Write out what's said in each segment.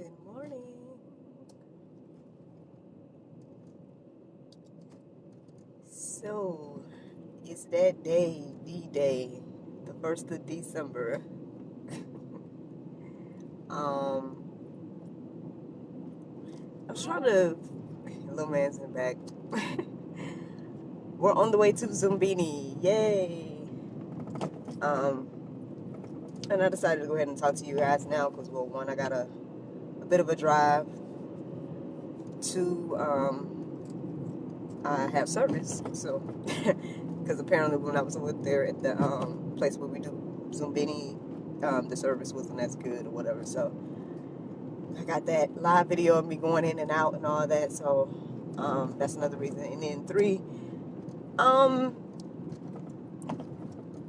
Good morning. So, it's that day, D-Day, the 1st of December. Um, I'm trying to, little man's in the back. We're on the way to Zumbini. Yay. Um, and I decided to go ahead and talk to you guys now because, well, one, I got a bit of a drive. Two, I have service. So, because apparently when I was over there at the place where we do Zumbini, the service wasn't as good or whatever. So I got that live video of me going in and out and all that. So that's another reason. And then three, um,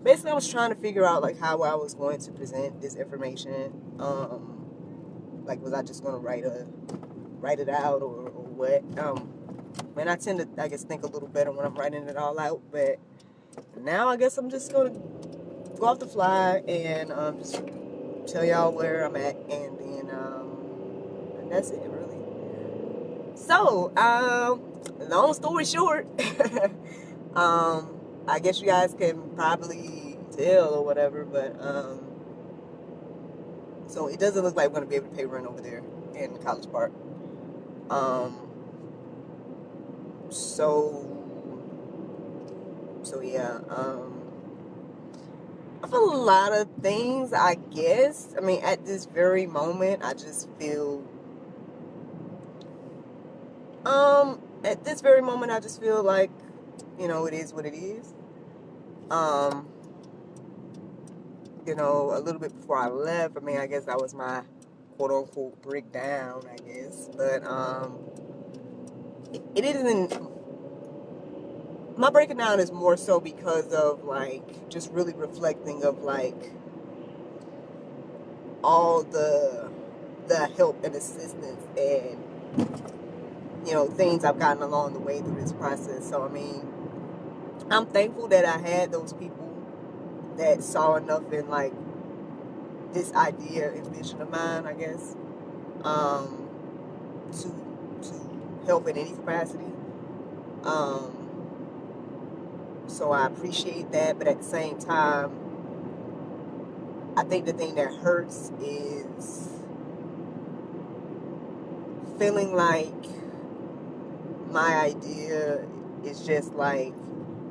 basically I was trying to figure out like how I was going to present this information. Like was I just going to write it out or what? And I tend to, I guess, think a little better when I'm writing it all out. But now I guess I'm just going to go off the fly and just tell y'all where I'm at, and that's it, really. So, long story short, I guess you guys can probably tell or whatever, but so it doesn't look like we're gonna be able to pay rent over there in College Park. Um, so, so yeah, I feel a lot of things, I guess. I mean, at this very moment, I just feel, at this very moment, I just feel like, it is what it is. Um, a little bit before I left, I mean, I guess that was my quote unquote breakdown, I guess. But, it isn't, my breaking down is more so because of, like, just really reflecting of, like, all the help and assistance and things I've gotten along the way through this process. So I mean, I'm thankful that I had those people that saw enough in like this idea and vision of mine, I guess, to help in any capacity. So I appreciate that, but at the same time, I think the thing that hurts is feeling like my idea is just like,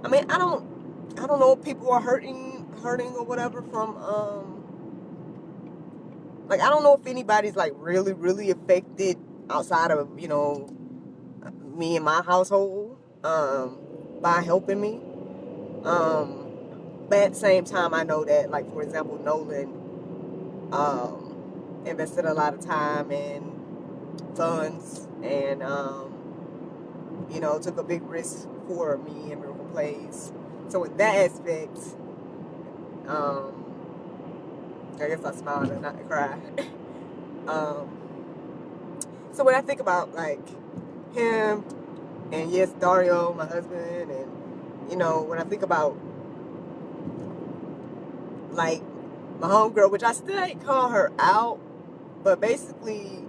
I mean, I don't know if people are hurting or whatever from like I don't know if anybody's like really really affected outside of me and my household by helping me. But at the same time, I know that, like, for example, Nolan invested a lot of time and funds and took a big risk for me and Miracle Plays. So in that aspect, um, I guess I smiled and not cry. um, so when I think about like him and yes, Dario, my husband, and when I think about like my homegirl, which I still ain't call her out, but basically,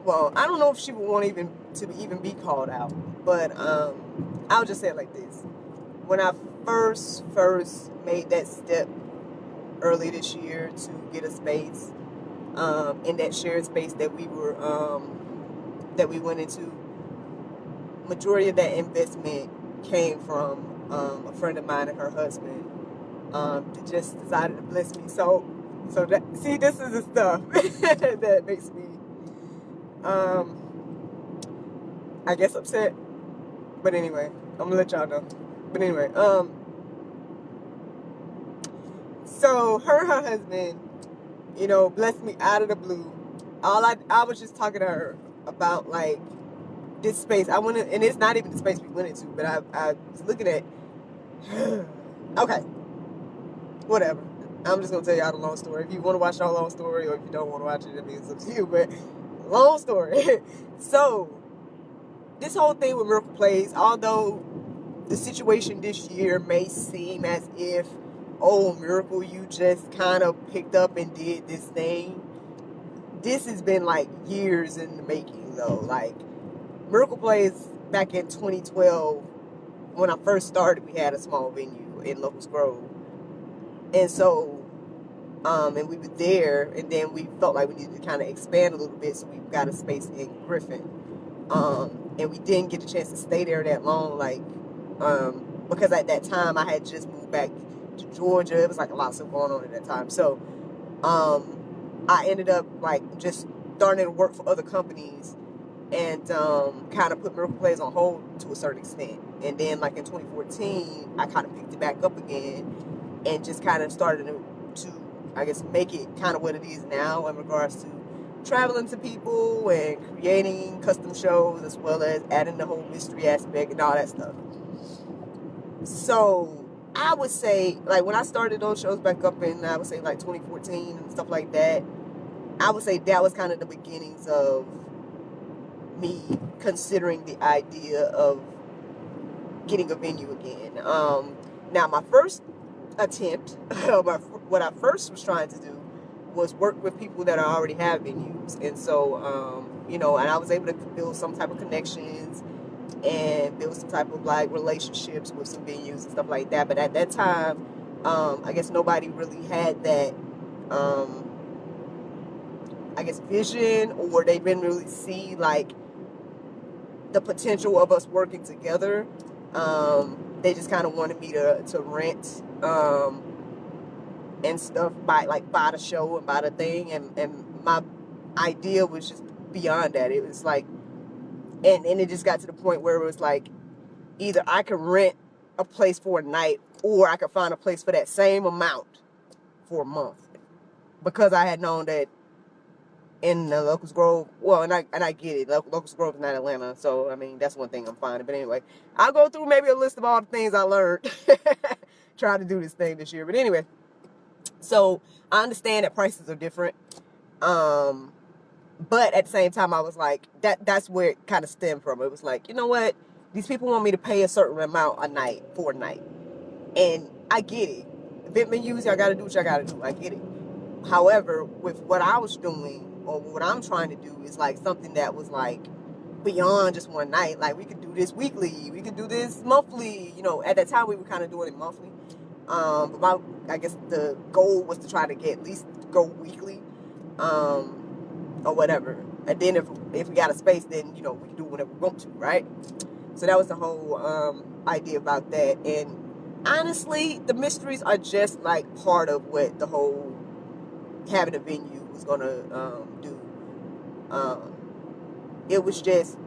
well, I don't know if she would want even be called out, but I'll just say it like this: when I first made that step early this year to get a space in that shared space that we went into, majority of that investment came from a friend of mine and her husband that just decided to bless me. So that, see, this is the stuff that makes me um, I guess upset. But anyway, I'm gonna let y'all know. But anyway, so her husband, blessed me out of the blue. I was just talking to her about like this space. I went in, and it's not even the space we went into, but I was looking at. Okay, whatever. I'm just gonna tell y'all the long story. If you want to watch the long story, or if you don't want to watch it, I mean, it's up to you. But long story. So this whole thing with Miracle Plays, although the situation this year may seem as if, oh, Miracle, you just kind of picked up and did this thing. This has been like years in the making, though. Like, Miracle Plays back in 2012, when I first started, we had a small venue in Locust Grove. And so, and we were there, and then we felt like we needed to kind of expand a little bit, so we got a space in Griffin. And we didn't get the chance to stay there that long, like, because at that time I had just moved back to Georgia. It was like a lot of stuff going on at that time. So, I ended up like just starting to work for other companies and kind of put Miracle Plays on hold to a certain extent. And then like in 2014, I kind of picked it back up again and just kind of started to I guess, make it kind of what it is now in regards to traveling to people and creating custom shows, as well as adding the whole mystery aspect and all that stuff. So I would say, like, when I started those shows back up in, I would say, like, 2014 and stuff like that, I would say that was kind of the beginnings of me considering the idea of getting a venue again. Now, my first attempt, what I first was trying to do was work with people that already have venues. And so, and I was able to build some type of connections and build some type of like relationships with some venues and stuff like that. But at that time, I guess nobody really had that, vision, or they didn't really see like the potential of us working together. They just kind of wanted me to rent, and stuff, buy the show and buy the thing, and my idea was just beyond that. It was like, and it just got to the point where it was like, either I could rent a place for a night, or I could find a place for that same amount for a month, because I had known that in the Locust Grove, well, and I get it, Locust Grove is not Atlanta, so I mean that's one thing I'm finding. But anyway, I'll go through maybe a list of all the things I learned trying to do this thing this year. But anyway, so I understand that prices are different, but at the same time I was like, that's where it kind of stemmed from. It was like, you know what, these people want me to pay a certain amount a night for a night, and I get it. Event venues, y'all gotta do what y'all gotta do. I get it. However, with what I was doing, or what I'm trying to do, is like something that was like beyond just one night. Like, we could do this weekly, we could do this monthly. At that time we were kind of doing it monthly. But I guess the goal was to try to get at least go weekly, or whatever. And then if we got a space, then we can do whatever we want to, right? So that was the whole idea about that. And honestly, the mysteries are just like part of what the whole having a venue was gonna do. It was just,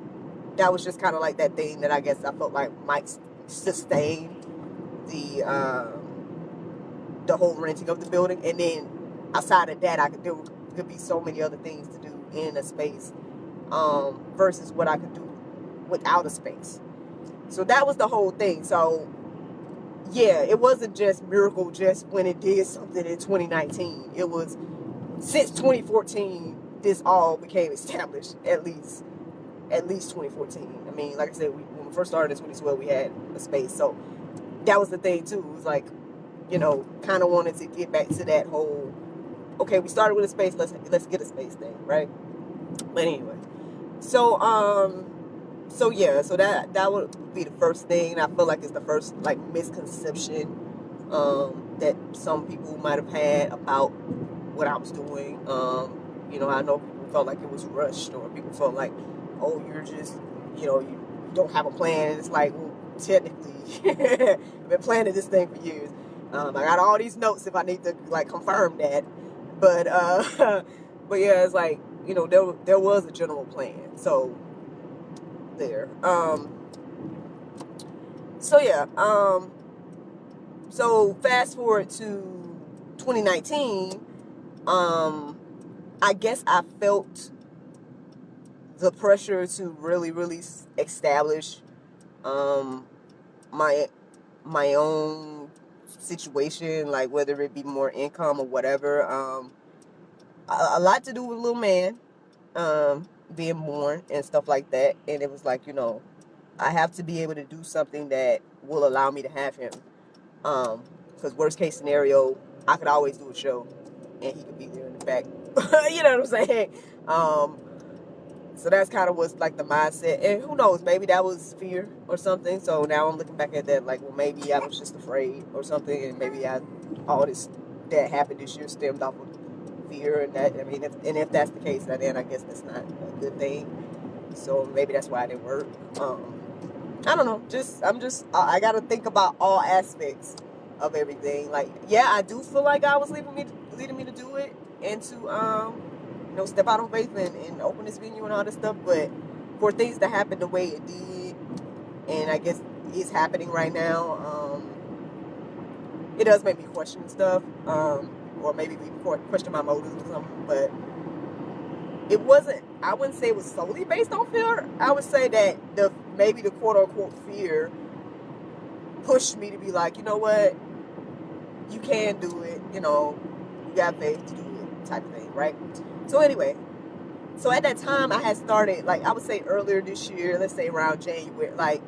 that was just kind of like that thing that I guess I felt like might sustain the whole renting of the building. And then outside of that, there could be so many other things to do in a space, versus what I could do without a space. So that was the whole thing. So yeah, it wasn't just Miracle just when it did something in 2019. It was since 2014 this all became established. At least 2014. I mean, like I said, when we first started in 2012, we had a space. So that was the thing too. It was like, kind of wanted to get back to that whole, okay, we started with a space, let's get a space thing, right? But anyway, so yeah, so that would be the first thing. I feel like it's the first like misconception that some people might have had about what I was doing. I know people felt like it was rushed, or people felt like, oh, you're just, you don't have a plan. And it's like, well, technically, I've been planning this thing for years. I got all these notes if I need to like confirm that, but but yeah, it's like, there was a general plan. So there. So yeah. So fast forward to 2019. I guess I felt the pressure to really, really establish my own situation, like whether it be more income or whatever. A lot to do with little man being born and stuff like that. And it was like, I have to be able to do something that will allow me to have him. Because worst case scenario, I could always do a show, and he could be there in the back. You know what I'm saying? So that's kind of what's like the mindset. And who knows, maybe that was fear or something. So now I'm looking back at that like, well, maybe I was just afraid or something. And maybe all this that happened this year stemmed off of fear. And that, I mean, if that's the case, then I guess that's not a good thing. So maybe that's why it didn't work. I don't know. I got to think about all aspects of everything. Like, yeah, I do feel like God was leading me to do it and to, step out on faith and open this venue and all this stuff. But for things to happen the way it did, and I guess it's happening right now, it does make me question stuff, or maybe even question my motives or something. But I wouldn't say it was solely based on fear. I would say that maybe the quote unquote fear pushed me to be like, you know what, you can do it, you got faith to do it, type of thing, right? So anyway, so at that time I had started, like I would say earlier this year, let's say around January, like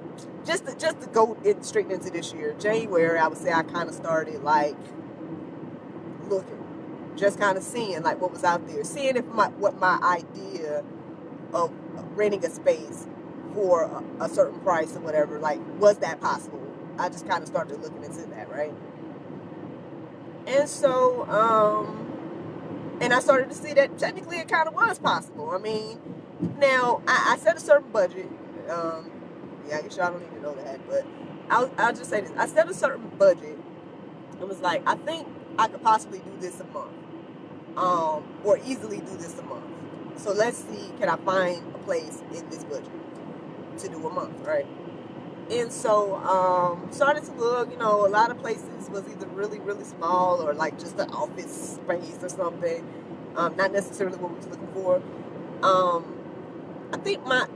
just to go straight into this year, January, I would say I kind of started like looking, just kind of seeing like what was out there, seeing if what my idea of renting a space for a certain price or whatever, like, was that possible? I just kind of started looking into that, right? And so, and I started to see that technically it kind of was possible. I mean, now I set a certain budget. I guess y'all don't need to know that, but I'll just say this: I set a certain budget. It was like, I think I could possibly do this a month, or easily do this a month. So let's see, can I find a place in this budget to do a month, right? And so, started to look, a lot of places was either really, really small or like just an office space or something. Not necessarily what we was looking for. I think fine,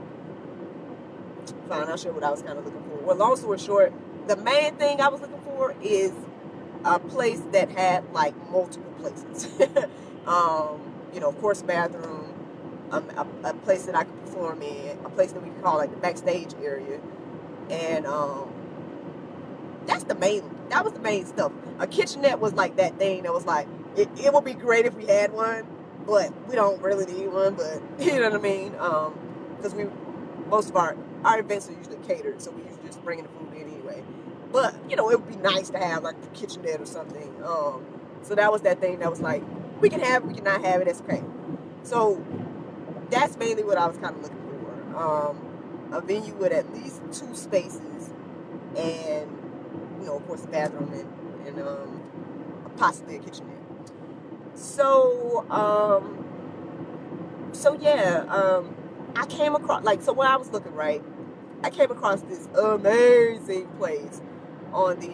I'll share what I was kind of looking for. Well, long story short, the main thing I was looking for is a place that had like multiple places. Of course, bathroom, a place that I could perform in, a place that we could call like the backstage area. And that was the main stuff. A kitchenette was like that thing that was like, it would be great if we had one, but we don't really need one, but you know what I mean? Because most of our events are usually catered, so we usually just bringing the food in anyway. But, it would be nice to have like a kitchenette or something. So that was that thing that was like, we can have it, we cannot have it, that's okay. So that's mainly what I was kind of looking for. A venue with at least 2 spaces and, of course, a bathroom and possibly a kitchenette. So, I came across, like, so when I was looking, right, I came across this amazing place on the,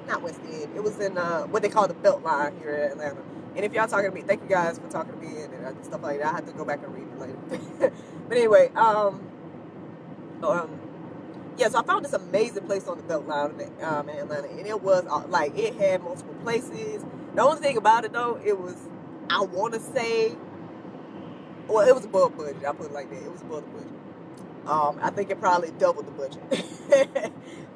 not West End, it was in, what they call the Beltline here in Atlanta. And if y'all talking to me, thank you guys for talking to me and stuff like that. I have to go back and read it later. But anyway, so I found this amazing place on the Beltline in Atlanta, and it was like, it had multiple places. The only thing about it though, it was, I want to say, well, it was above budget. I put it like that. It was above the budget. I think it probably doubled the budget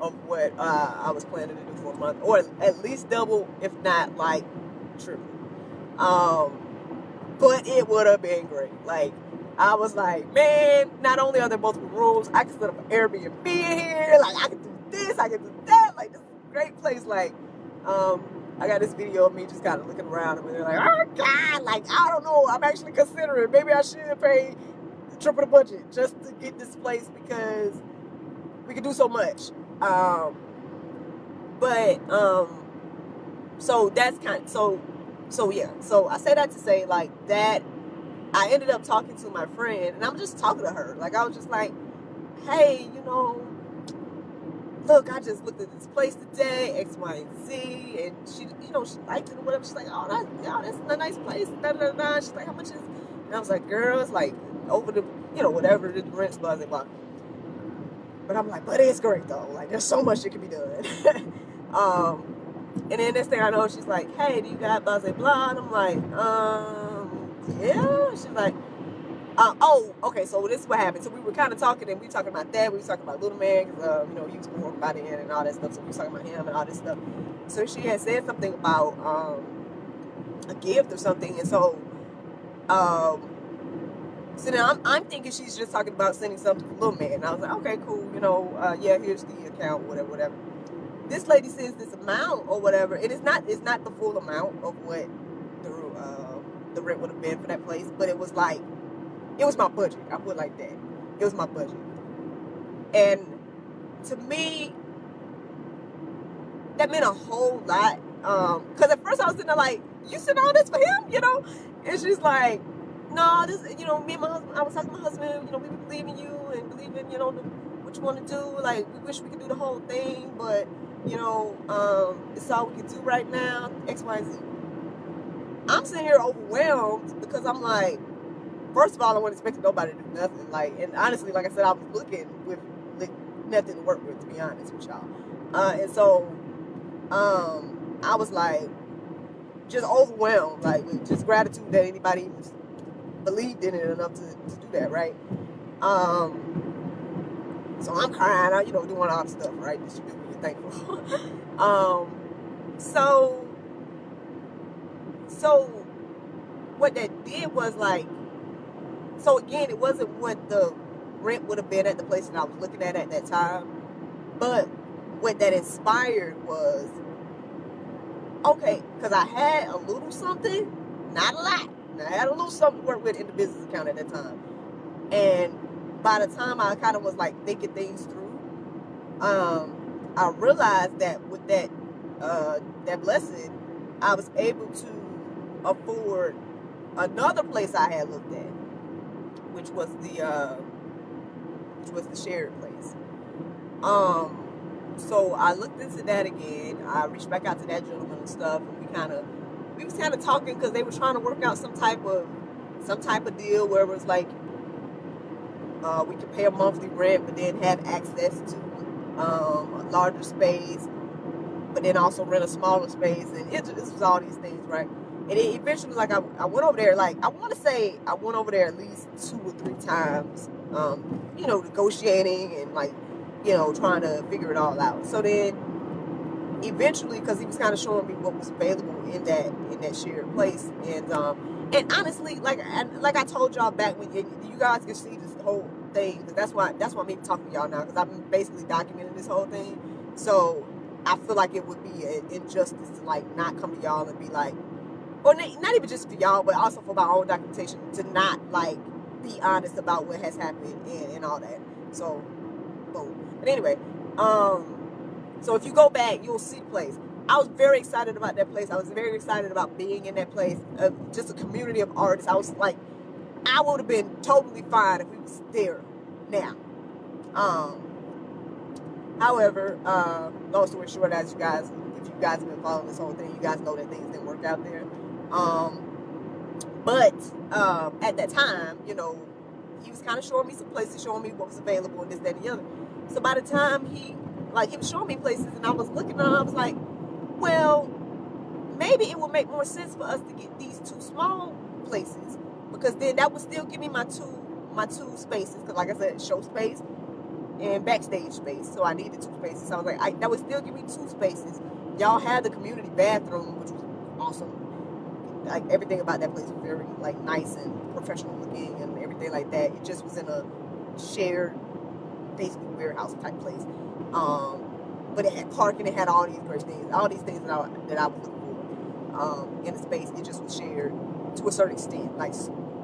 of what I was planning to do for a month, or at least double, if not like triple. But it would have been great. Like, I was like, man, not only are there multiple rooms, I can set up an Airbnb in here. Like, I can do this, I can do that. Like, this is a great place. Like, I got this video of me just kind of looking around and they're like, oh God, like, I don't know. I'm actually considering maybe I should pay triple the budget just to get this place because we can do so much. So that's kind of, so yeah. So I say that to say, like, that I ended up talking to my friend, and I'm just talking to her. Like, I was just like, hey, look, I just looked at this place today, X, Y, and Z, and she, she liked it or whatever. She's like, oh, that's a nice place, da, da, da. She's like, how much is it? And I was like, girl, it's like over the, whatever the rent's, blah, blah, blah. But I'm like, but it's great, though. Like, there's so much that can be done. And then next thing I know, she's like, hey, do you got blah, blah, blah? And I'm like, yeah. She's like, Oh, okay. So this is what happened. So we were kind of talking, and we were talking about that. We were talking about Little Man, because he was born by the end and all that stuff. So we were talking about him and all this stuff. So she had said something about a gift or something, and um, so then I'm thinking she's just talking about sending something to Little Man. And I was like, okay, cool. Yeah, here's the account, whatever, whatever. This lady sends this amount or whatever, and it's not the full amount of what the rent would have been for that place, but it was like, it was my budget. I put it like that. It was my budget. And to me, that meant a whole lot. Because at first I was sitting there like, you sent all this for him, And she's like, no, this, me and my husband, I was talking to my husband, we believe in you and believe in, what you want to do. Like, we wish we could do the whole thing, but, it's all we can do right now, X, Y, Z. I'm sitting here overwhelmed because I'm like, first of all, I wasn't expecting nobody to do nothing. Like, and honestly, like I said, I was looking with nothing to work with, to be honest with y'all. And so, I was like, just overwhelmed, like with just gratitude that anybody even believed in it enough to do that, right? So I'm crying, doing all the stuff, right? That you do when you're thankful. So what that did was like, so again, it wasn't what the rent would have been at the place that I was looking at that time, but what that inspired was, okay, because I had a little something, not a lot. I had a little something to work with in the business account at that time. And by the time I kind of was like thinking things through, I realized that with that blessing, I was able to afford another place I had looked at, which was the shared place. So I looked into that again. I reached back out to that gentleman and stuff, and we was kind of talking because they were trying to work out some type of deal where it was like we could pay a monthly rent, but then have access to a larger space, but then also rent a smaller space, and it was all these things, right? And it eventually, like, I went over there, like, I want to say I went over there at least 2 or 3 times, negotiating and, like, trying to figure it all out. So then, eventually, because he was kind of showing me what was available in that shared place, and honestly, like I told y'all back when you guys can see this whole thing, that's why I'm even talking to y'all now, because I've been basically documenting this whole thing. So I feel like it would be an injustice to like not come to y'all and be like, or not even just for y'all, but also for my own documentation, to not like be honest about what has happened and all that. So, boom. But anyway, so if you go back, you'll see the place. I was very excited about that place. I was very excited about being in that place. Just a community of artists. I was like, I would have been totally fine if we was there now. However, long story short, if you guys have been following this whole thing, you guys know that things didn't work out there. But at that time, he was kind of showing me some places, showing me what was available and this, that, and the other. So by the time he was showing me places, and I was looking and I was like, well, maybe it would make more sense for us to get these 2 small places, because then that would still give me my two spaces, because like I said, show space and backstage space. So I needed 2 spaces. So I was like, that would still give me 2 spaces. Y'all had the community bathroom, which was awesome. Like, everything about that place was very like nice and professional looking and everything like that. It just was in a shared, basically warehouse type place. But it had parking. It had all these great things, that I was looking for in the space. It just was shared to a certain extent. Like,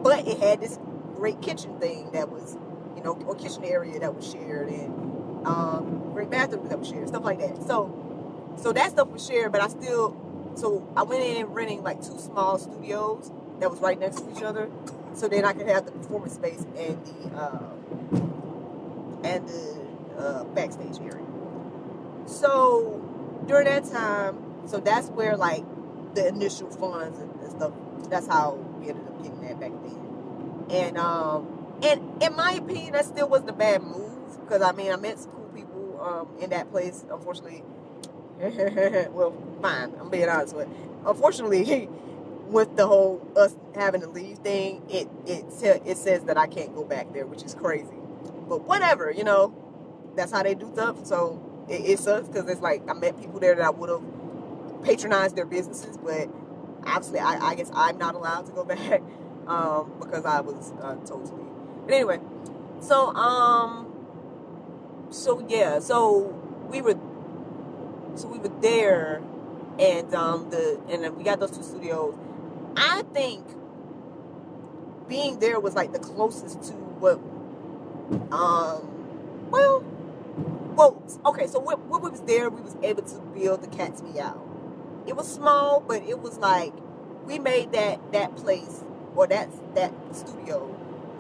but it had this great kitchen thing that was, or kitchen area that was shared, and great bathroom that was shared, stuff like that. So that stuff was shared, but so I went in renting like 2 small studios that was right next to each other, so then I could have the performance space and the backstage area. So during that time, so that's where like the initial funds and stuff. That's how we ended up getting that back then. And in my opinion, that still wasn't a bad move, because I met some cool people in that place. Unfortunately, well, fine, I'm being honest with it. Unfortunately, with the whole us having to leave thing, it says that I can't go back there, which is crazy. But whatever, you know, that's how they do stuff. So it sucks because it's like I met people there that I would have patronized their businesses, but obviously I guess I'm not allowed to go back because I was told to leave. But anyway, so yeah, we were there, and then we got those 2 studios. I think being there was like the closest to what well okay, so what we was there, we was able to build the Cat's Meow. It was small, but it was like we made that place or that studio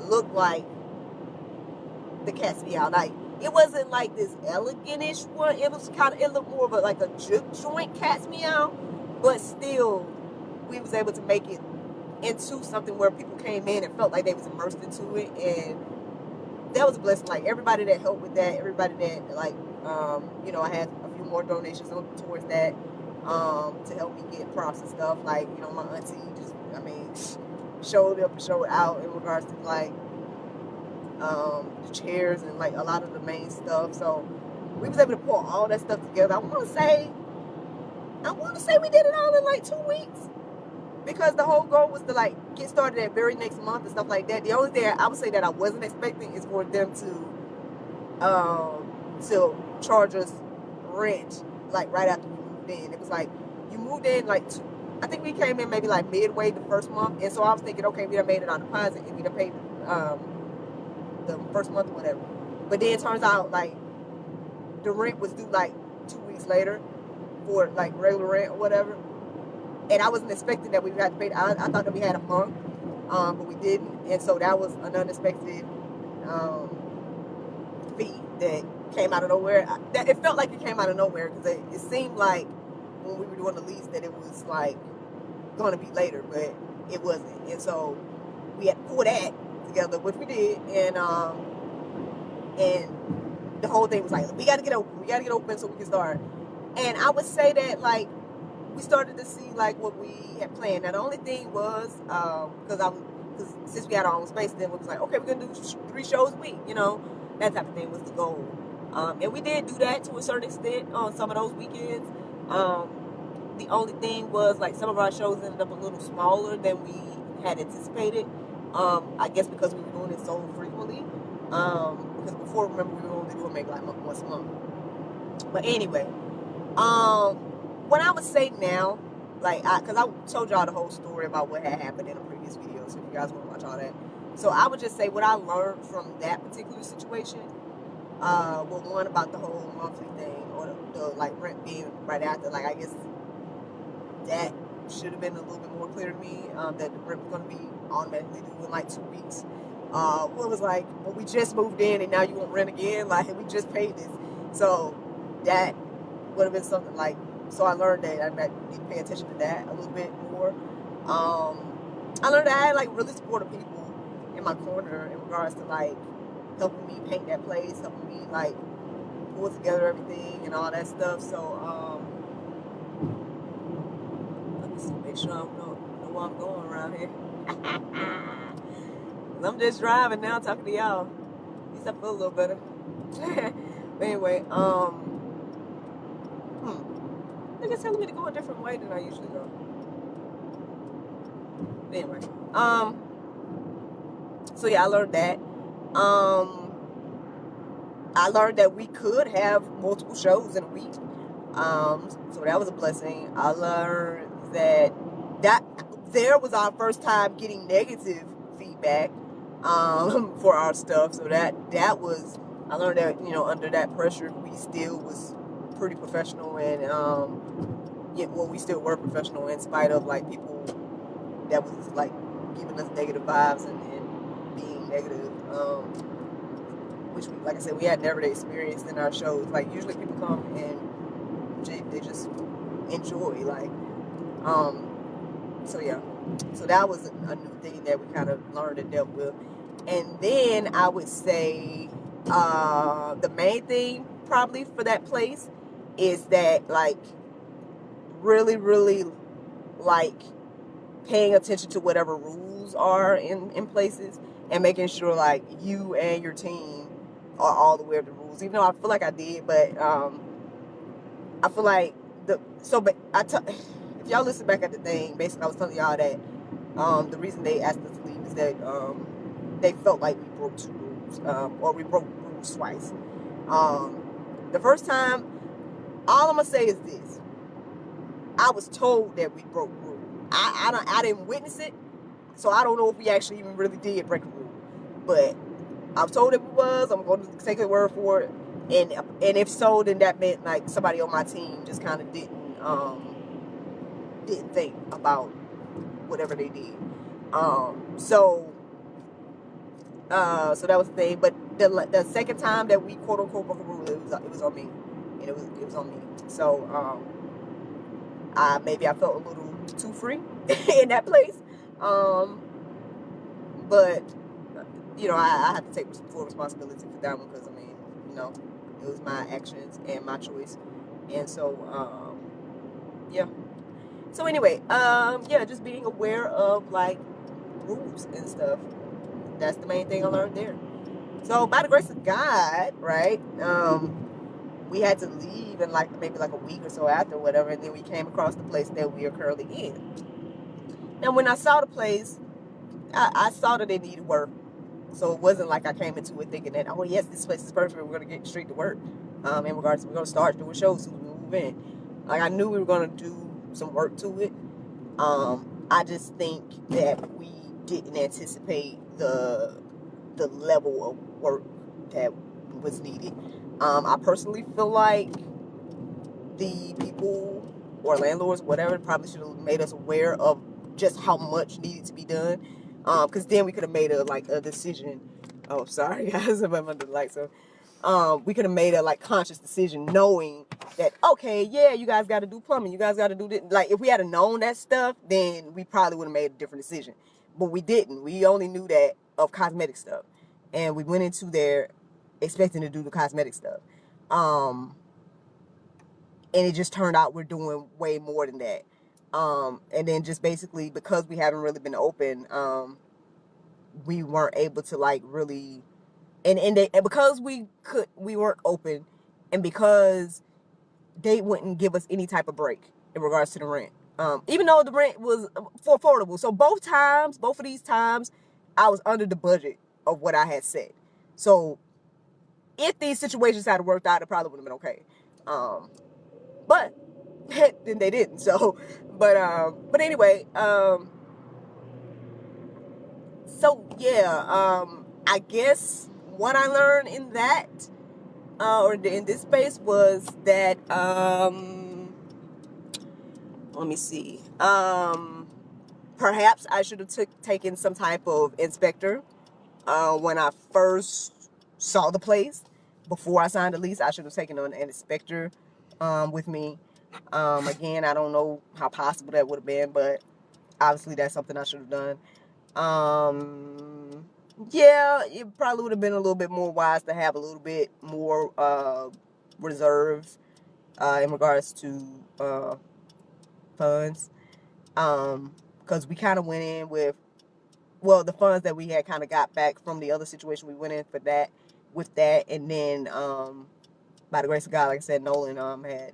look like the Cat's Meow. Like it wasn't like this elegant-ish one. It looked more of like a juke joint Cat's Meow, but still we was able to make it into something where people came in and felt like they was immersed into it, and that was a blessing. Like everybody that helped with that, everybody that like you know, I had a few more donations towards that to help me get props and stuff. Like, you know, my auntie just, I mean, showed up and showed out in regards to like the chairs and like a lot of the main stuff. So we was able to pull all that stuff together. I want to say we did it all in like 2 weeks, because the whole goal was to like get started that very next month and stuff like that. The only thing I would say that I wasn't expecting is for them to charge us rent like right after we moved in. It was like you moved in like I think we came in maybe like midway the first month, and so I was thinking, okay, we done made it on deposit and we done paid the first month or whatever. But then it turns out like the rent was due like 2 weeks later for like regular rent or whatever. And I wasn't expecting that we had to pay. I thought that we had a month, but we didn't. And so that was an unexpected fee that came out of nowhere. It felt like it came out of nowhere because it seemed like when we were doing the lease that it was like going to be later, but it wasn't. And so we had to pull that together, which we did. And the whole thing was like, we got to get open. We got to get open so we can start. And I would say that like, we started to see like what we had planned. Now the only thing was because since we had our own space, then we was like, okay, we're gonna do 3 shows a week, you know, that type of thing was the goal. And we did do that to a certain extent on some of those weekends. The only thing was like some of our shows ended up a little smaller than we had anticipated. I guess because we were doing it so frequently. Because before, remember, we were only doing maybe like once a month. But anyway, what I would say now, like, because I told y'all the whole story about what had happened in a previous video, so if you guys want to watch all that. So I would just say what I learned from that particular situation, well, one about the whole monthly thing, or the like rent being right after, like, I guess that should have been a little bit more clear to me, that the rent was going to be automatically due in like 2 weeks. What was like, well, we just moved in and now you want rent again? Like, we just paid this. So that would have been something like, so I learned that I need to pay attention to that a little bit more. I learned that I had like really supportive people in my corner in regards to like helping me paint that place, helping me like pull together everything and all that stuff. So let me see, make sure I know where I'm going around here. I'm just driving now, talking to y'all. At least I feel a little better. But anyway, Niggas telling me to go a different way than I usually go. Anyway, so yeah, I learned that. I learned that we could have multiple shows in a week. So that was a blessing. I learned that there was our first time getting negative feedback for our stuff. So that was, I learned that, you know, under that pressure, we still was pretty professional, and we still were professional in spite of like people that was like giving us negative vibes and being negative, which we, like I said, we had never experienced in our shows. Like usually people come and they just enjoy, like, so yeah, so that was a new thing that we kind of learned and dealt with. And then I would say the main thing probably for that place is that like really, really like paying attention to whatever rules are in places, and making sure like you and your team are all aware of the rules. Even though I feel like I did, but I feel like but if y'all listen back at the thing, basically I was telling y'all that the reason they asked us to leave is that they felt like we broke 2 rules, or we broke rules twice. The first time, all I'm gonna say is this: I was told that we broke rules. I didn't witness it, so I don't know if we actually even really did break a rule. But I was told that we was. I'm going to take their word for it. And if so, then that meant like somebody on my team just kind of didn't think about whatever they did. So that was the thing. But the second time that we quote unquote broke a rule, it was on me, and it was on me. So maybe I felt a little too free in that place. But I have to take full responsibility for that one, because it was my actions and my choice. And so yeah. So anyway, just being aware of like rules and stuff. That's the main thing I learned there. So by the grace of God, right? We had to leave in maybe a week or so after, whatever, and then we came across the place that we are currently in. Now, when I saw the place, I saw that it needed work. So it wasn't like I came into it thinking that, oh yes, this place is perfect, we're gonna get straight to work. In regards to, we're gonna start doing shows soon as we move in. Like, I knew we were gonna do some work to it. I just think that we didn't anticipate the level of work that was needed. I personally feel like the people or landlords, whatever, probably should have made us aware of just how much needed to be done. Because then we could have made a decision. Oh, sorry, guys, I'm under the light. So, we could have made a conscious decision, knowing that, okay, yeah, you guys got to do plumbing, you guys got to do this. Like, if we had known that stuff, then we probably would have made a different decision. But we didn't. We only knew that of cosmetic stuff, and we went into there expecting to do the cosmetic stuff. And it just turned out we're doing way more than that. And then just basically, because we haven't really been open, we weren't able to really, and because we weren't open, and because they wouldn't give us any type of break in regards to the rent. Even though the rent was for affordable. So both of these times, I was under the budget of what I had said. So if these situations had worked out, it probably would have been okay. But then they didn't. So, but anyway, so yeah, I guess what I learned in that, or in this space, was that, let me see, perhaps I should have taken some type of inspector, when I first saw the place. Before I signed the lease, I should have taken an inspector, with me. Again, I don't know how possible that would have been, but obviously that's something I should have done. Yeah, it probably would have been a little bit more wise to have a little bit more reserves in regards to funds. Because we kind of went in with, well, the funds that we had kind of got back from the other situation, we went in for that, with that, and then by the grace of God, like I said, Nolan had,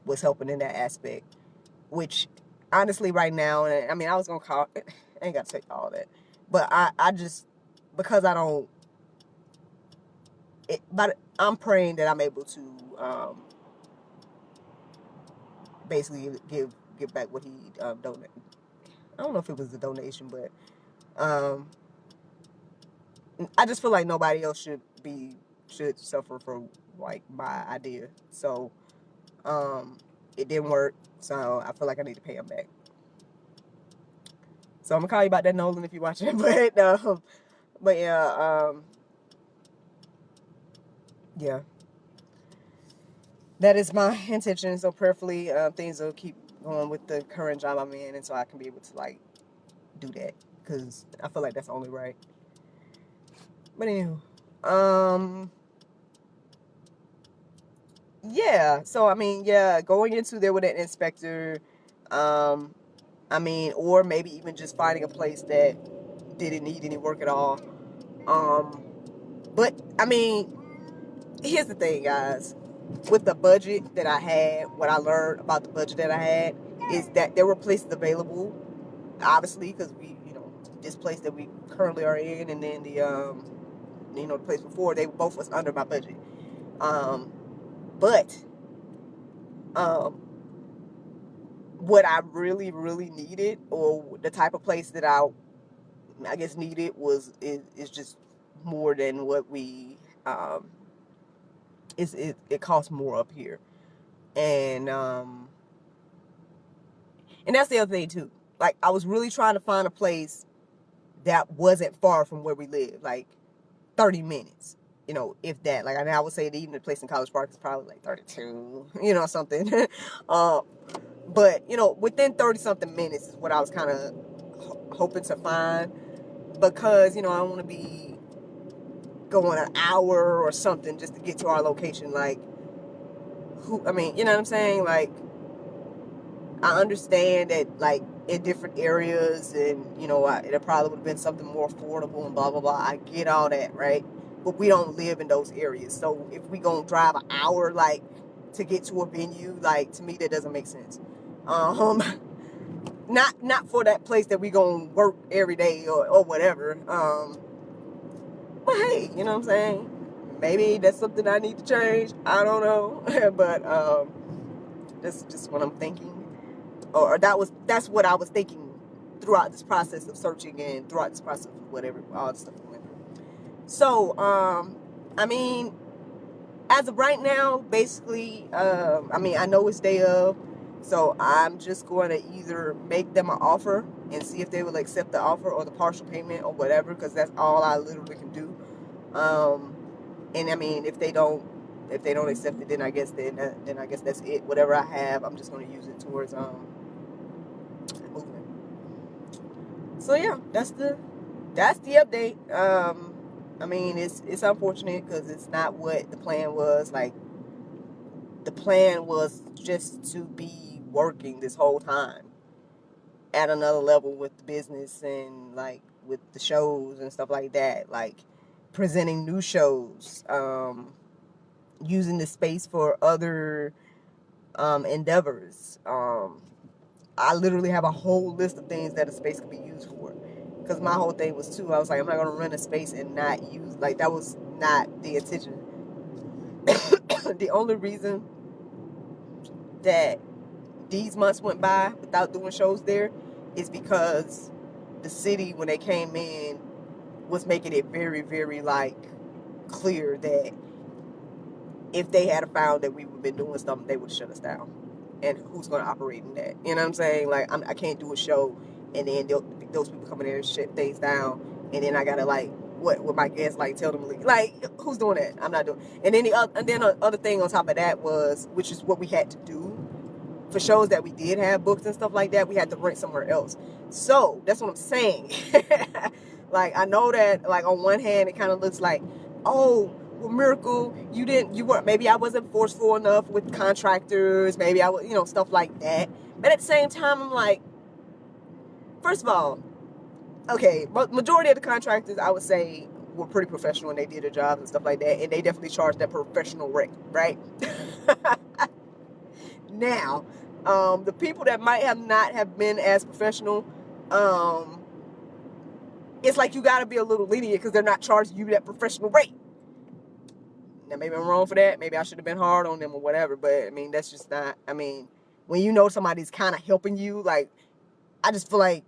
was helping in that aspect, which honestly right now, and I mean, I was gonna call, I ain't gotta say all that, but I just, because I don't, but I'm praying that I'm able to basically give back what he donated. I don't know if it was a donation, but I just feel like nobody else should suffer for my idea. So it didn't work. So I feel like I need to pay him back. So I'm gonna call you about that, Nolan, if you're watching. But yeah, that is my intention. So prayerfully, things will keep going with the current job I'm in, and so I can be able to do that, because I feel like that's only right. But anywho, yeah. So I mean, yeah, going into there with an inspector, I mean, or maybe even just finding a place that didn't need any work at all. But I mean, here's the thing, guys. With the budget that I had, what I learned about the budget that I had is that there were places available, obviously, because this place that we currently are in, and then the place before, they both was under my budget. But what I really, really needed, or the type of place that I guess needed, is just more than what we it costs more up here, and that's the other thing too. Like, I was really trying to find a place that wasn't far from where we live, like 30 minutes, if that. Like, I would say that even the place in College Park is probably like 32, something. But within 30 something minutes is what I was kind of hoping to find, because I don't want to be going an hour or something just to get to our location. Like, I mean, you know what I'm saying? Like, I understand that, like, in different areas, and it probably would have been something more affordable and blah blah blah. I get all that, right? But we don't live in those areas, so if we gonna drive an hour, like, to get to a venue, like, to me that doesn't make sense. Not for that place that we gonna work every day or whatever. But hey, you know what I'm saying? Maybe that's something I need to change. I don't know, but that's just what I'm thinking. Or that's what I was thinking throughout this process of searching, and throughout this process of whatever, all the stuff we went through. So, I mean, as of right now, basically, I know it's day of, so I'm just going to either make them an offer and see if they will accept the offer, or the partial payment, or whatever, because that's all I literally can do. And I mean, if they don't accept it, then I guess that's it. Whatever I have, I'm just going to use it towards movement. So yeah, that's the update. I mean, it's unfortunate because it's not what the plan was. Like, the plan was just to be working this whole time at another level with the business, and like with the shows and stuff like that, like presenting new shows, using the space for other endeavors. I literally have a whole list of things that a space could be used for. Because my whole thing was too, I was like, I'm not going to rent a space and not use, like, that was not the intention. The only reason that these months went by without doing shows there is because the city, when they came in, was making it very, very, like, clear that if they had found that we would been doing something, they would shut us down. And who's going to operate in that? You know what I'm saying? Like, I can't do a show and then those people come in there and shut things down, and then I gotta, like, what my guests, like, tell them to leave. Like, who's doing that? I'm not doing. And then the other thing on top of that was, which is what we had to do for shows that we did have booked and stuff like that, we had to rent somewhere else. So that's what I'm saying. Like, I know that, like, on one hand it kind of looks like, oh, well, Miracle, you weren't, maybe I wasn't forceful enough with contractors, maybe I was, stuff like that. But at the same time, I'm like, first of all, okay, but majority of the contractors, I would say, were pretty professional, and they did their jobs and stuff like that, and they definitely charged that professional rate, right? Now, the people that might have not have been as professional, it's like you got to be a little lenient because they're not charging you that professional rate. Now, maybe I'm wrong for that. Maybe I should have been hard on them or whatever. But, I mean, that's just not... I mean, when somebody's kind of helping you, like, I just feel like...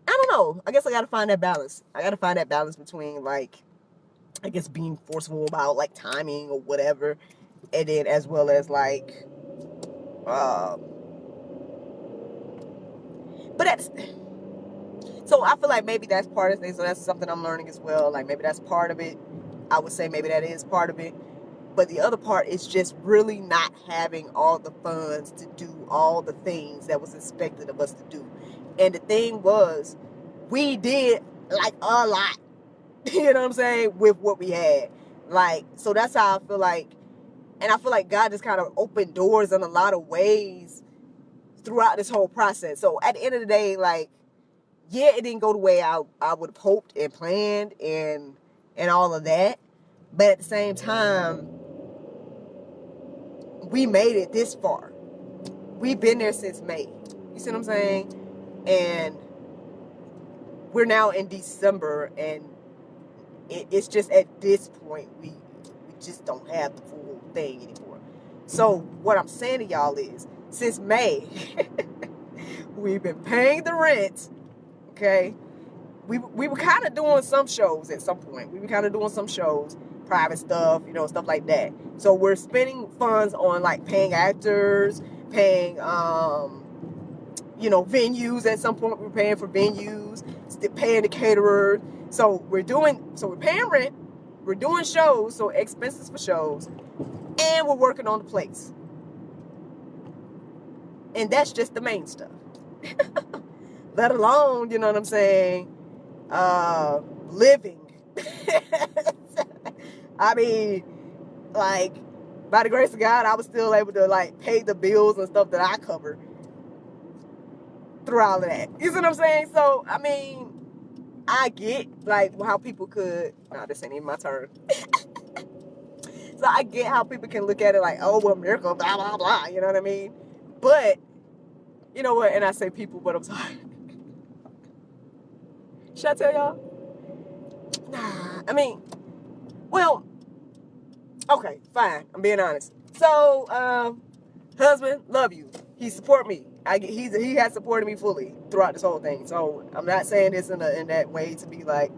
I don't know. I guess I got to find that balance. I got to find that balance between, like, I guess being forceful about, like, timing or whatever. And then as well as, like... but that's... So I feel like maybe that's part of the thing. So that's something I'm learning as well. Like, maybe that's part of it. I would say maybe that is part of it. But the other part is just really not having all the funds to do all the things that was expected of us to do. And the thing was, we did, like, a lot. You know what I'm saying? With what we had. Like, so that's how I feel like. And I feel like God just kind of opened doors in a lot of ways throughout this whole process. So at the end of the day, like, yeah, it didn't go the way I would have hoped and planned and all of that. But at the same time, we made it this far. We've been there since May. You see what I'm saying? And we're now in December, and it's just at this point we just don't have the full thing anymore. So what I'm saying to y'all is, since May, we've been paying the rent. Okay, we were kind of doing some shows at some point. We were kind of doing some shows, private stuff, you know, stuff like that. So we're spending funds on like paying actors, paying you know, venues. At some point we're paying for venues, paying the caterer. So we're paying rent, we're doing shows, so expenses for shows, and we're working on the place. And that's just the main stuff. Let alone, you know what I'm saying, living. I mean, like, by the grace of God, I was still able to like pay the bills and stuff that I covered through all of that. You see what I'm saying? So, I mean, I get like how people could, nah, this ain't even my turn. So I get how people can look at it like, oh, well, miracle, blah, blah, blah. You know what I mean? But, you know what? And I say people, but I'm sorry. Should I tell y'all? Nah, I mean, well, okay, fine. I'm being honest. So, husband, love you. He support me. He has supported me fully throughout this whole thing. So I'm not saying this in that way to be like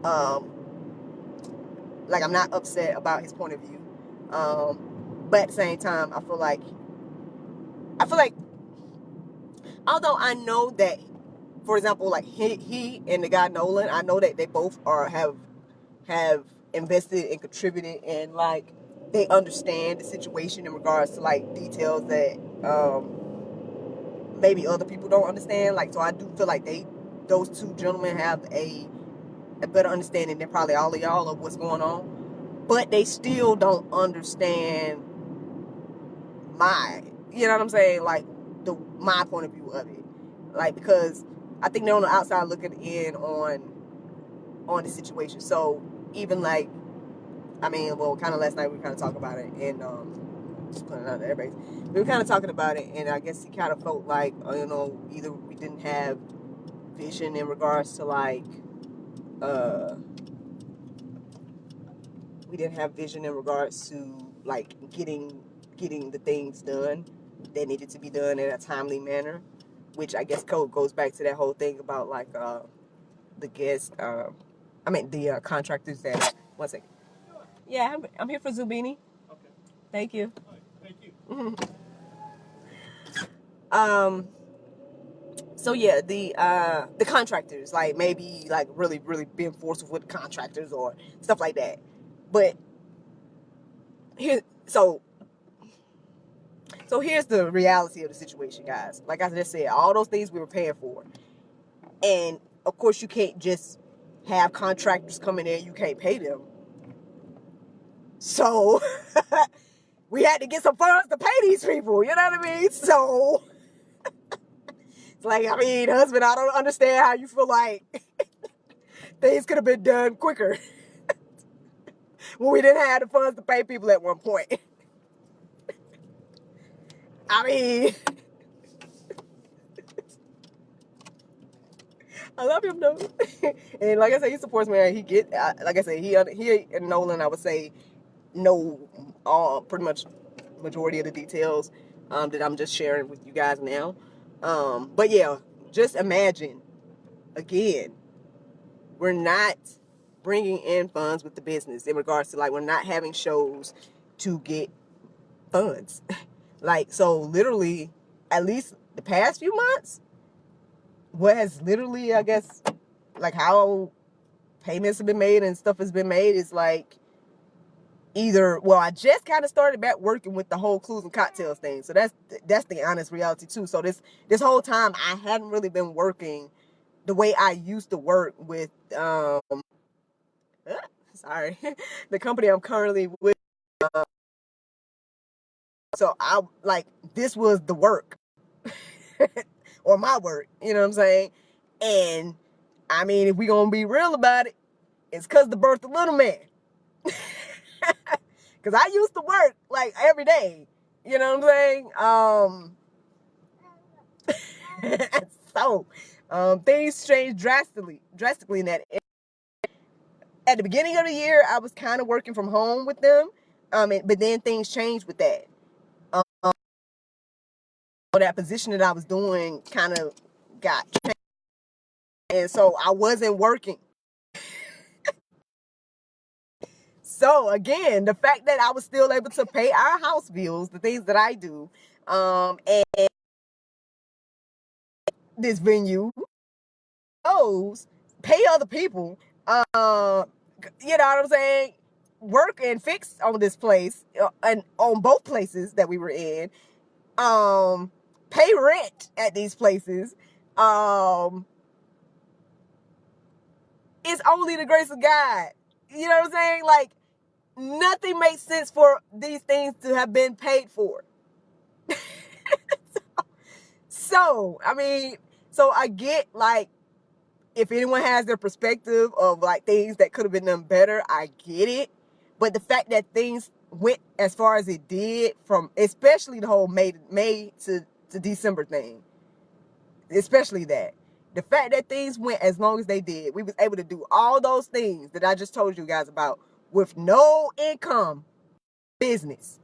I'm not upset about his point of view. But at the same time, I feel like although I know that, for example, like he and the guy Nolan, I know that they both have invested and contributed, and like they understand the situation in regards to like details that maybe other people don't understand. Like, so I do feel like those two gentlemen have a better understanding than probably all of y'all of what's going on. But they still don't understand you know what I'm saying? Like my point of view of it. Like, because I think they're on the outside looking in on the situation. So even like, I mean, well, kind of last night we kind of talked about it, and just putting it out there, everybody. We were kind of talking about it, and I guess he kind of felt like, you know, either we didn't have vision in regards to like, we didn't have vision in regards to like getting the things done that needed to be done in a timely manner, which I guess goes back to that whole thing about like the guests, the contractors that. One second. Yeah, I'm here for Zubini. Okay. Thank you. Right. Thank you. So yeah, the contractors, like maybe like really being forceful with the contractors or stuff like that. But here, so here's the reality of the situation, guys. Like I just said, all those things we were paying for, and of course you can't just have contractors come in there, you can't pay them. So we had to get some funds to pay these people, you know what I mean? So it's like, I mean, husband, I don't understand how you feel like things could have been done quicker when we didn't have the funds to pay people at one point. I mean, I love him though. And like I said, he supports me. Like I said, he and Nolan, I would say, know pretty much majority of the details that I'm just sharing with you guys now. But yeah, just imagine, again, we're not bringing in funds with the business in regards to like we're not having shows to get funds. Like, so literally, at least the past few months, what has literally, I guess, like how payments have been made and stuff has been made is like I just kind of started back working with the whole Clues and Cocktails thing. So that's the honest reality too. So this whole time I hadn't really been working the way I used to work with sorry, the company I'm currently with. So this was the work. or my work, you know what I'm saying? And I mean, if we gonna be real about it, it's because the birth of little man. Because I used to work like every day, you know what I'm saying? So things changed drastically in that. At the beginning of the year, I was kind of working from home with them, but then things changed with that. That position that I was doing kind of got changed, and so I wasn't working. So again, the fact that I was still able to pay our house bills, the things that I do, and this venue, those pay other people, you know what I'm saying? Work and fix on this place, and on both places that we were in, pay rent at these places. It's only the grace of God. You know what I'm saying? Like, nothing makes sense for these things to have been paid for. So, I mean, so I get, like, if anyone has their perspective of like things that could have been done better, I get it. But the fact that things went as far as it did, from especially the whole May to December thing, especially that. The fact that things went as long as they did, we was able to do all those things that I just told you guys about with no income, business.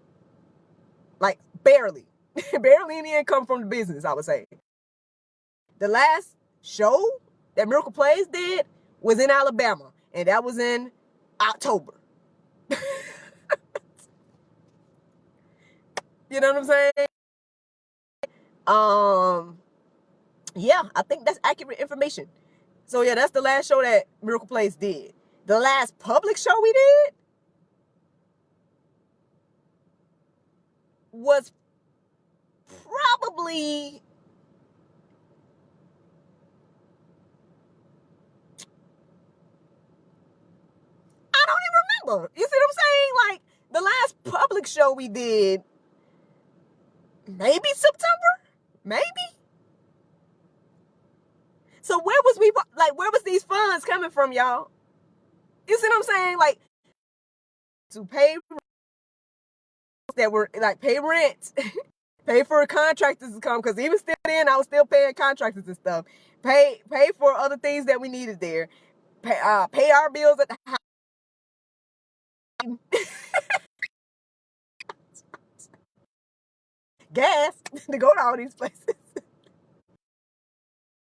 Like barely. Barely any income from the business, I would say. The last show that Miracle Plays did was in Alabama, and that was in October. You know what I'm saying? Yeah, I think that's accurate information. So yeah, that's the last show that Miracle Plays did. The last public show we did was probably, I don't even remember. You see what I'm saying? Like, the last public show we did, maybe September? Maybe? So where was we, like, where was these funds coming from, y'all? You see what I'm saying? Like, to pay that were, like, pay rent, pay for contractors to come, because even still then, I was still paying contractors and stuff. Pay for other things that we needed there. Pay our bills at the house. Gas to go to all these places.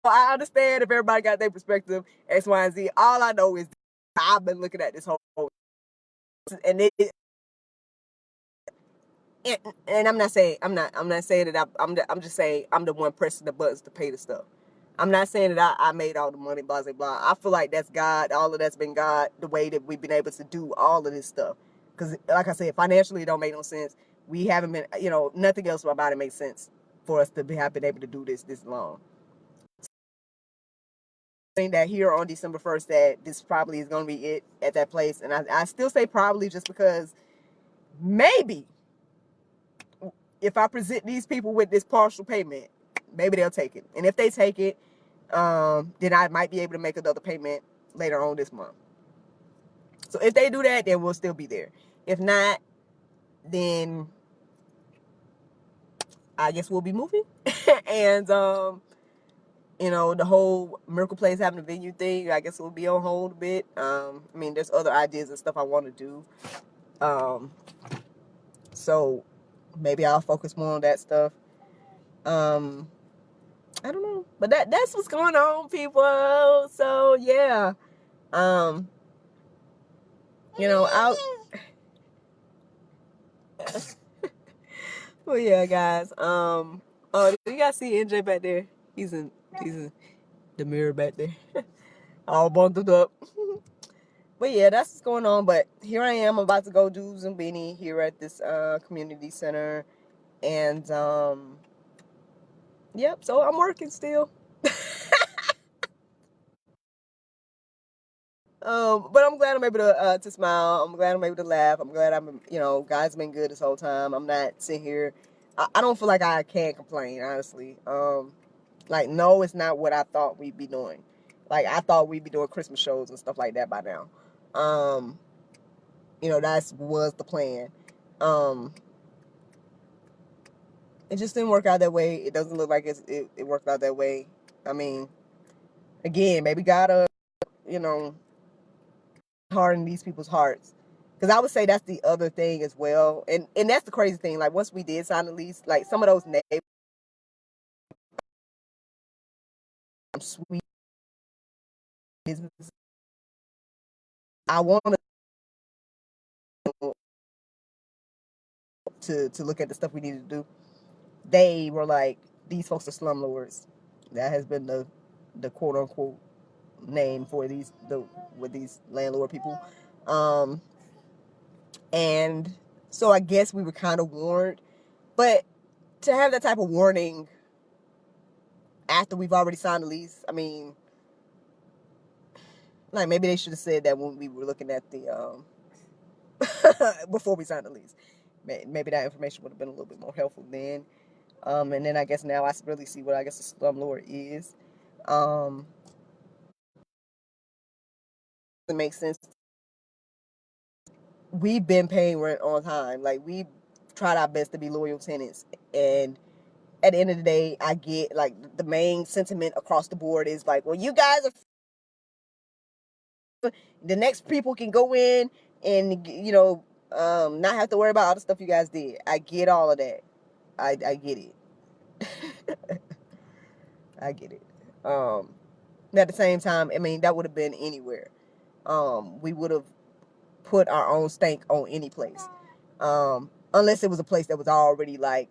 I understand if everybody got their perspective, X, Y, and Z. All I know is I've been looking at this whole, and and I'm not saying that I'm just saying I'm the one pressing the buttons to pay the stuff. I'm not saying that I made all the money, blah, blah, blah. I feel like that's God. All of that's been God, the way that we've been able to do all of this stuff. Because, like I said, financially, it don't make no sense. We haven't been, nothing else about it makes sense for us to have been able to do this long. I think that here on December 1st, that this probably is going to be it at that place. And I still say probably just because maybe if I present these people with this partial payment, maybe they'll take it. And if they take it, then I might be able to make another payment later on this month. So if they do that, then we'll still be there. If not, then I guess we'll be moving. And the whole Miracle Place having a venue thing, I guess it will be on hold a bit. I mean, there's other ideas and stuff I want to do. So maybe I'll focus more on that stuff. I don't know. But that's what's going on, people. So yeah. I'll well yeah, guys. Oh, you guys see NJ back there? He's in the mirror back there. All bundled up. But yeah, that's what's going on. But here I am about to go do Zumbini here at this community center. And yep, so I'm working still. But I'm glad I'm able to smile. I'm glad I'm able to laugh. I'm glad God's been good this whole time. I'm not sitting here I don't feel like I can complain, honestly. Like, no, it's not what I thought we'd be doing. Like, I thought we'd be doing Christmas shows and stuff like that by now. That was the plan. It just didn't work out that way. It doesn't look like it worked out that way. I mean, again, maybe God, harden these people's hearts. Because I would say that's the other thing as well. And that's the crazy thing. Like, once we did sign the lease, like, some of those neighbors, sweet businesses, I wanted to look at the stuff we needed to do. They were like, these folks are slumlords. That has been the quote unquote name for these landlord people. And so I guess we were kind of warned. But to have that type of warning after we've already signed the lease, I mean, like, maybe they should have said that when we were looking at the before we signed the lease. Maybe that information would have been a little bit more helpful then. And then I guess now I really see what I guess a slumlord is. It makes sense. We've been paying rent on time. Like, we tried our best to be loyal tenants. And at the end of the day, I get, like, the main sentiment across the board is like, well, you guys are, the next people can go in and, not have to worry about all the stuff you guys did. I get all of that. I get it. I get it. At the same time, I mean, that would have been anywhere. We would have put our own stank on any place. Unless it was a place that was already, like,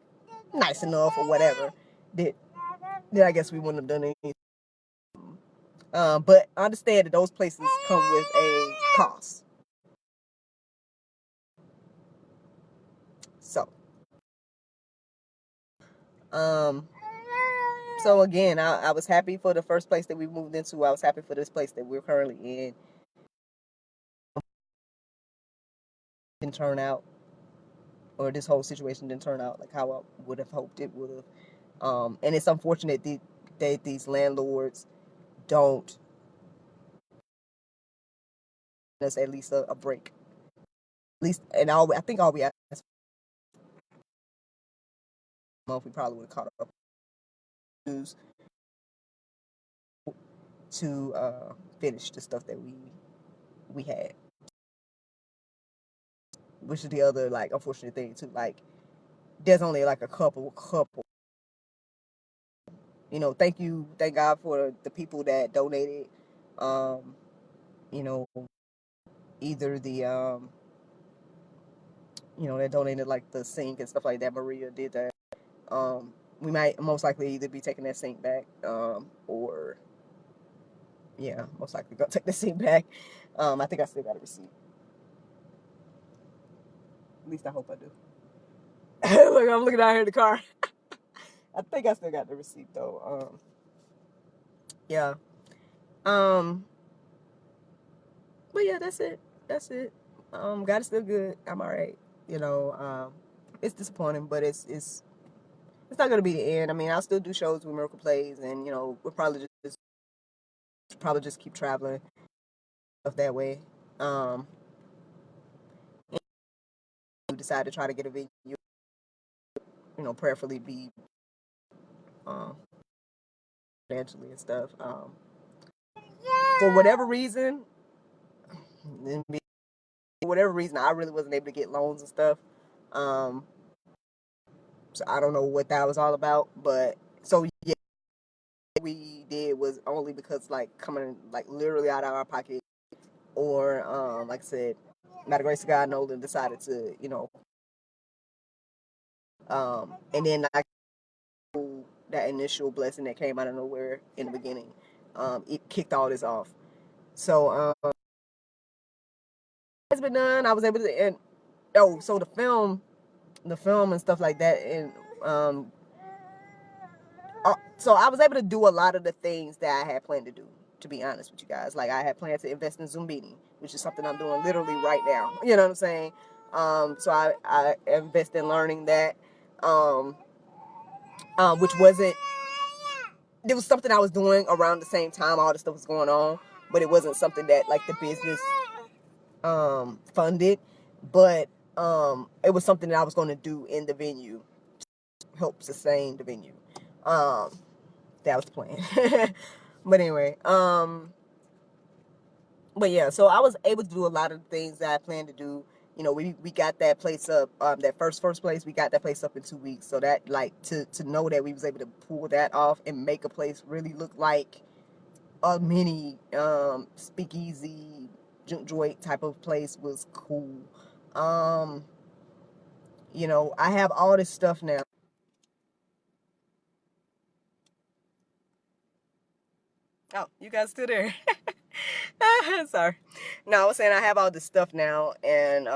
nice enough or whatever. Then I guess we wouldn't have done anything. But understand that those places come with a cost. So, so again, I was happy for the first place that we moved into. I was happy for this place that we're currently in. Didn't turn out, or this whole situation didn't turn out like how I would have hoped it would have. And it's unfortunate that these landlords don't give us at least a break. At least, and I think all we asked month we probably would have caught up to finish the stuff that we had, which is the other, like, unfortunate thing too. Like, there's only like a couple. Thank God for the people that donated. Either the that donated, like, the sink and stuff like that. Maria did that. We might most likely either be taking that sink back, or most likely go take the sink back. I think I still got a receipt. At least I hope I do. Look, I'm looking out here in the car. I think I still got the receipt though. Yeah. But yeah, that's it. God is still good. I'm all right. It's disappointing, but it's not gonna be the end. I mean, I'll still do shows with Miracle Plays, and we'll probably just keep traveling stuff that way. We decide to try to get a venue, prayerfully be financially and stuff. For whatever reason, I really wasn't able to get loans and stuff. So I don't know what that was all about, but so yeah, what we did was only because, like, coming, like, literally out of our pocket, or like I said, by the grace of God, Nolan decided to, and then that initial blessing that came out of nowhere in the beginning, it kicked all this off. So it's been done. I was able to, and so the film and stuff like that, and so I was able to do a lot of the things that I had planned to do. To be honest with you guys, like, I had planned to invest in Zumbini, which is something I'm doing literally right now. You know what I'm saying? So I invest in learning that. which wasn't, it was something I was doing around the same time all this stuff was going on, but it wasn't something that like the business funded, but it was something that I was going to do in the venue to help sustain the venue. That was the plan. But anyway, but yeah, so I was able to do a lot of things that I planned to do. You know, we got that place up, that first place, we got that place up in 2 weeks. So that, like, to know that we was able to pull that off and make a place really look like a mini speakeasy joint type of place was cool. You know, I have all this stuff now. Oh, you guys still there? Sorry. No, I was saying I have all this stuff now, and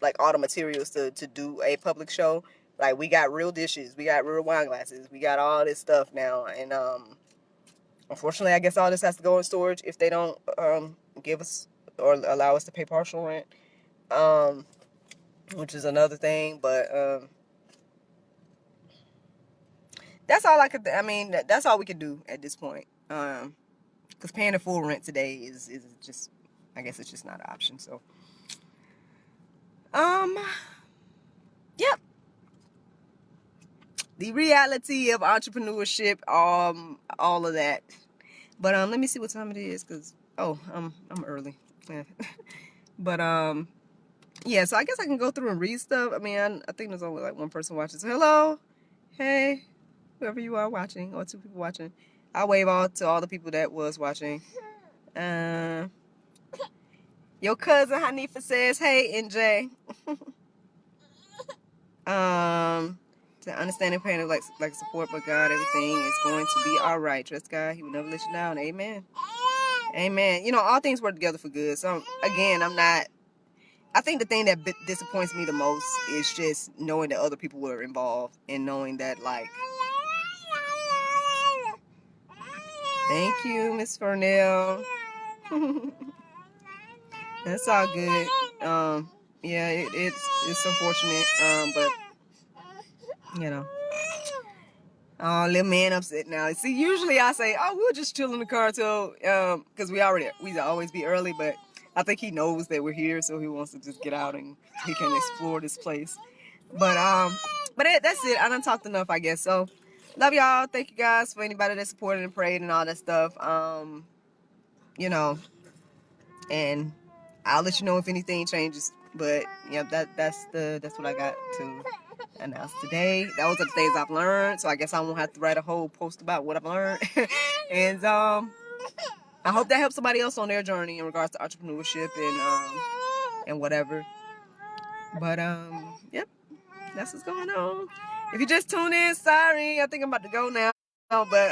like all the materials to do a public show. Like, we got real dishes, we got real wine glasses, we got all this stuff now, and unfortunately, I guess all this has to go in storage if they don't give us or allow us to pay partial rent, which is another thing. But that's all I could. I mean, that's all we could do at this point. Because paying the full rent today is just, I guess it's just not an option. So, yep. The reality of entrepreneurship, all of that. But let me see what time it is, cause I'm early. But yeah. So I guess I can go through and read stuff. I mean, I think there's only like one person watching. So hello, hey, whoever you are watching, or 2 people watching. I'll wave to all the people that was watching. Your cousin Hanifa says, hey, NJ. To understand and pain of like support, but God, everything is going to be all right. Trust God, He will never let you down. Amen. Amen. You know, all things work together for good. So again, I think the thing that disappoints me the most is just knowing that other people were involved, and knowing that, like, thank you, Miss Fernell. That's all good. Yeah, it's unfortunate. But you know. Oh, little man upset now. See, usually I say, oh, we'll just chill in the car till, because we always be early, but I think he knows that we're here, so he wants to just get out and he can explore this place. But that's it. I done talked enough, I guess. So, love y'all. Thank you guys for anybody that supported and prayed and all that stuff. You know, and I'll let you know if anything changes. But yeah, that's what I got to announce today. Those are the things I've learned. So I guess I won't have to write a whole post about what I've learned. And I hope that helps somebody else on their journey in regards to entrepreneurship and whatever. But yep, that's what's going on. If you just tuned in, sorry, I think I'm about to go now. But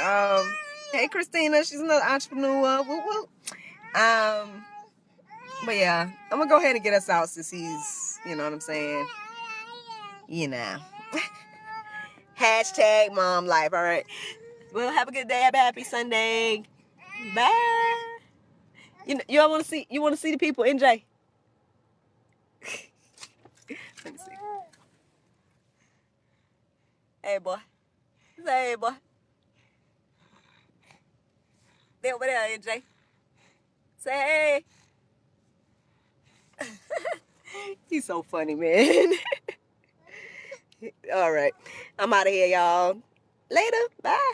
hey, Christina, she's another entrepreneur. Woo woo. But yeah, I'm gonna go ahead and get us out since he's, you know what I'm saying, you know. Hashtag mom life. All right. Well, have a good day. Have a happy Sunday. Bye. You all want to see? You want to see the people, NJ? Let me see. Hey, boy. Say, hey, boy. They over there, NJ. Say, hey. He's so funny, man. All right. I'm out of here, y'all. Later. Bye.